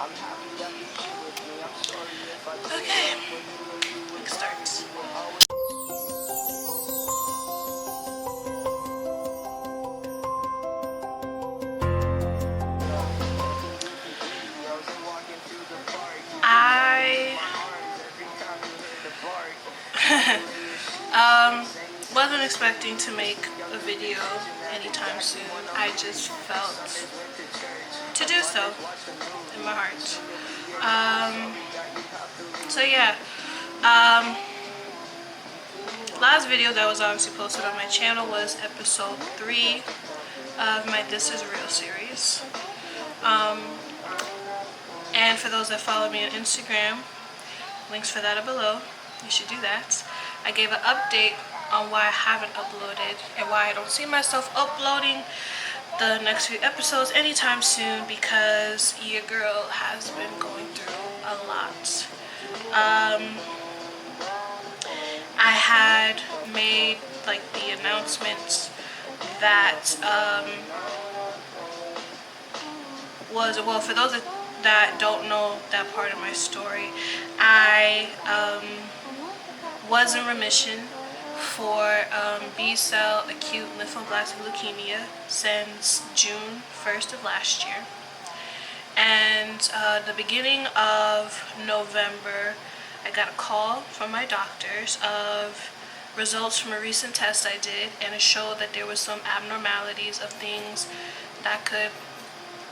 Okay, let's start. I wasn't expecting to make a video anytime soon. I just felt to do so in my heart. So yeah, last video that was obviously posted on my channel was episode 3 of my This Is Real series. And for those that follow me on Instagram, links for that are below. You should do that. I gave an update on why I haven't uploaded and why I don't see myself uploading the next few episodes anytime soon, because your girl has been going through a lot. I had made like the announcements that for those that don't know that part of my story, I was in remission for B-cell acute lymphoblastic leukemia since June 1st of last year. And the beginning of November, I got a call from my doctors of results from a recent test I did, and it showed that there was some abnormalities of things that could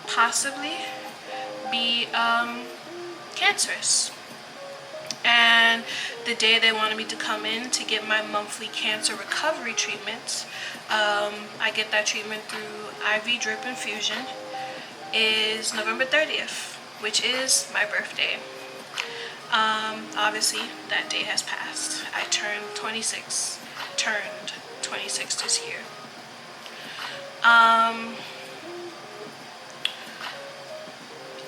possibly be cancerous. And the day they wanted me to come in to get my monthly cancer recovery treatments, I get that treatment through IV drip infusion, is November 30th, which is my birthday. Obviously that day has passed. I turned 26 this year.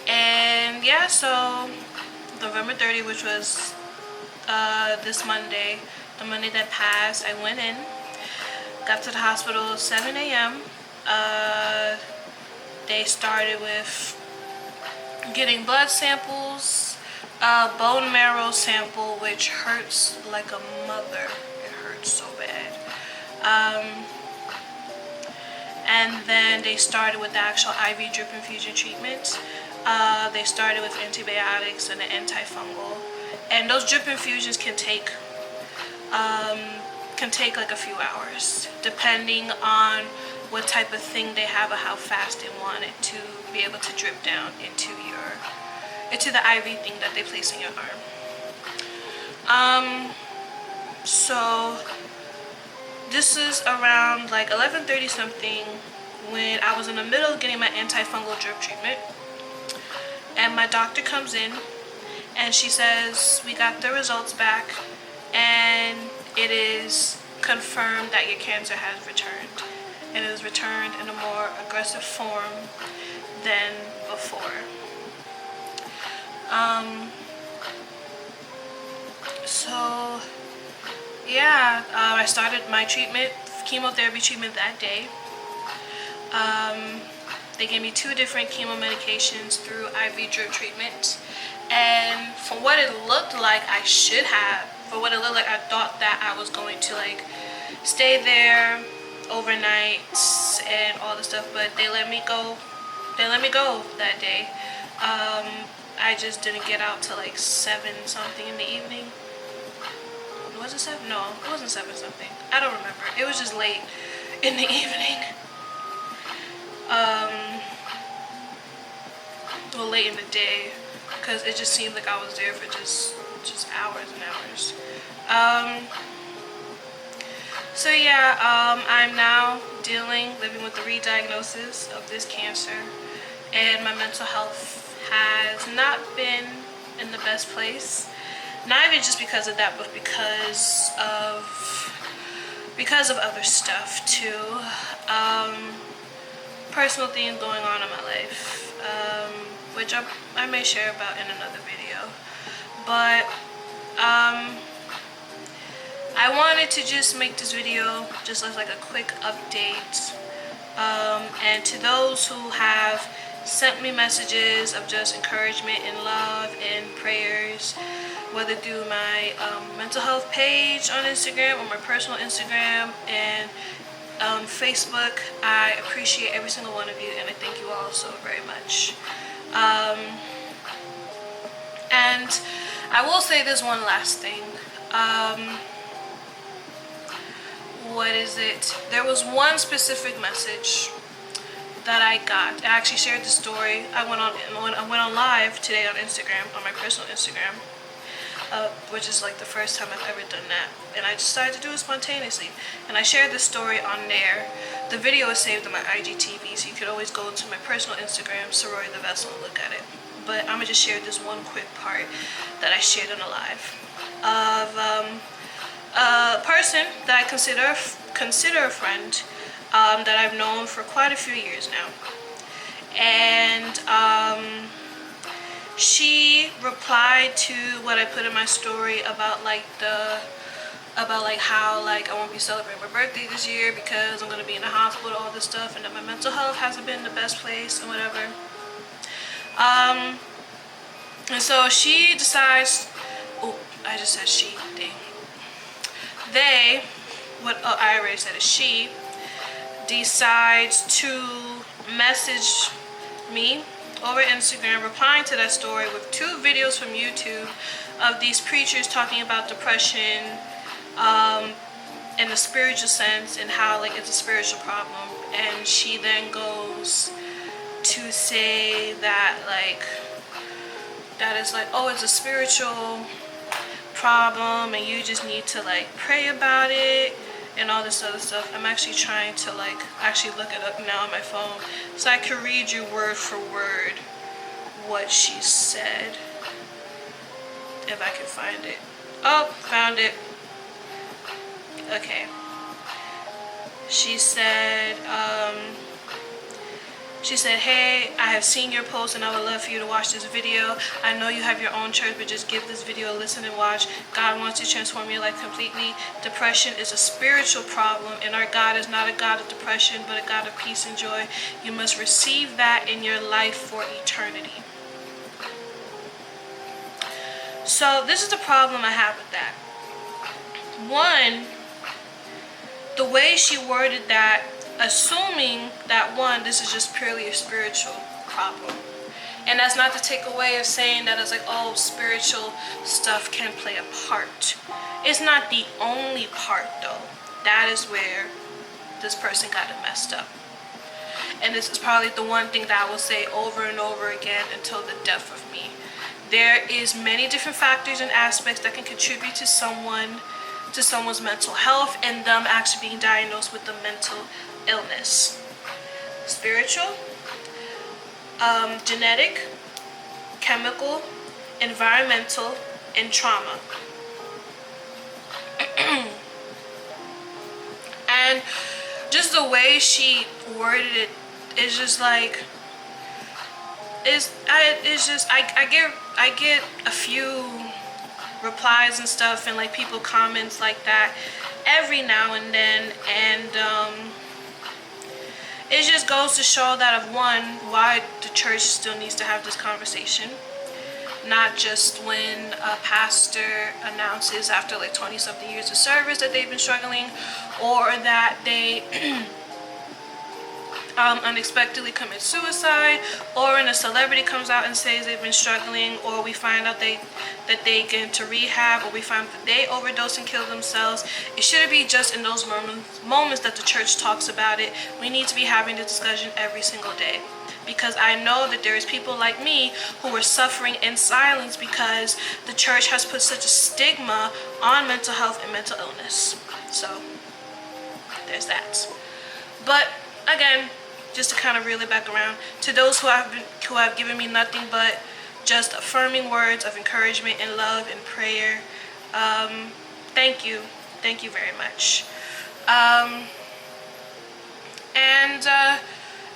And yeah, so November 30th, which was this Monday, the Monday that passed, I went in, got to the hospital 7 a.m. They started with getting blood samples, bone marrow sample, which hurts like a mother. It hurts so bad. And then they started with the actual IV drip infusion treatment. They started with antibiotics and an antifungal, and those drip infusions can take like a few hours, depending on what type of thing they have or how fast they want it to be able to drip down into the IV thing that they place in your arm. So this is around like 11:30 something when I was in the middle of getting my antifungal drip treatment, and my doctor comes in and she says, we got the results back and it is confirmed that your cancer has returned. It has returned in a more aggressive form than before. So yeah, I started my chemotherapy treatment that day. They gave me 2 different chemo medications through IV drip treatment, and from what it looked like I thought that I was going to like stay there overnight and all the stuff, but they let me go that day. I just didn't get out till like 7 something in the evening. Was it 7? No, it wasn't 7 something. I don't remember. It was just late in the evening. Well, late in the day, because it just seemed like I was there for just hours and hours. So yeah, I'm now living with the re-diagnosis of this cancer, and my mental health has not been in the best place. Not even just because of that, but because of other stuff too. Personal things going on in my life, which I may share about in another video. But I wanted to just make this video just as like a quick update, and to those who have sent me messages of just encouragement and love and prayers, whether through my mental health page on Instagram or my personal Instagram and Facebook. I appreciate every single one of you, and I thank you all so very much. And I will say this one last thing. What is it? There was one specific message that I got. I actually shared the story. I went on live today on Instagram, on my personal Instagram, which is like the first time I've ever done that. And I decided to do it spontaneously. And I shared this story on there. The video is saved on my IGTV, so you could always go to my personal Instagram, Sorority the Vessel, and look at it. But I'm gonna just share this one quick part that I shared on a live of a person that I consider a friend that I've known for quite a few years now. And she replied to what I put in my story about how I won't be celebrating my birthday this year because I'm gonna be in the hospital, all this stuff, and that my mental health hasn't been in the best place and whatever. And so she decides, oh, I just said she, dang. I already said it, she decides to message me over Instagram, replying to that story with 2 videos from YouTube of these preachers talking about depression in the spiritual sense and how it's a spiritual problem. And she then goes to say that oh, it's a spiritual problem and you just need to pray about it and all this other stuff. I'm actually trying to actually look it up now on my phone so I can read you word for word what she said, if I can find it. Oh, found it. Okay. She said, hey, I have seen your post and I would love for you to watch this video. I know you have your own church, but just give this video a listen and watch. God wants to transform your life completely. Depression is a spiritual problem, and our God is not a God of depression, but a God of peace and joy. You must receive that in your life for eternity. So this is the problem I have with that. One, the way she worded that, assuming that this is just purely a spiritual problem. And that's not to take away of saying that it's oh, spiritual stuff can play a part. It's not the only part though. That is where this person got it messed up. And this is probably the one thing that I will say over and over again until the death of me. There is many different factors and aspects that can contribute to someone's mental health and them actually being diagnosed with a mental illness. Spiritual, genetic, chemical, environmental, and trauma. And just the way she worded it is just I get a few replies and stuff and people comments like that every now and then, and it just goes to show that why the church still needs to have this conversation, not just when a pastor announces after 20 something years of service that they've been struggling, or that they unexpectedly commit suicide, or when a celebrity comes out and says they've been struggling, or we find out that they get into rehab, or we find that they overdose and kill themselves. It shouldn't be just in those moments that the church talks about it. We need to be having this discussion every single day, because I know that there is people like me who are suffering in silence because the church has put such a stigma on mental health and mental illness. So there's that. But again, just to kind of reel it back around, to those who have given me nothing but just affirming words of encouragement and love and prayer, thank you very much.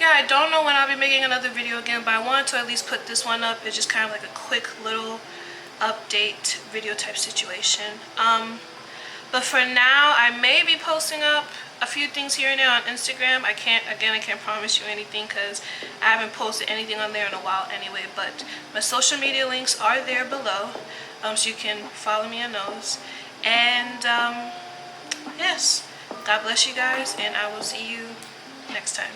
Yeah, I don't know when I'll be making another video again, but I wanted to at least put this one up. It's just kind of a quick little update video type situation. But for now, I may be posting up a few things here and there on Instagram. I can't promise you anything because I haven't posted anything on there in a while anyway. But my social media links are there below, so you can follow me on those. And yes, God bless you guys, and I will see you next time.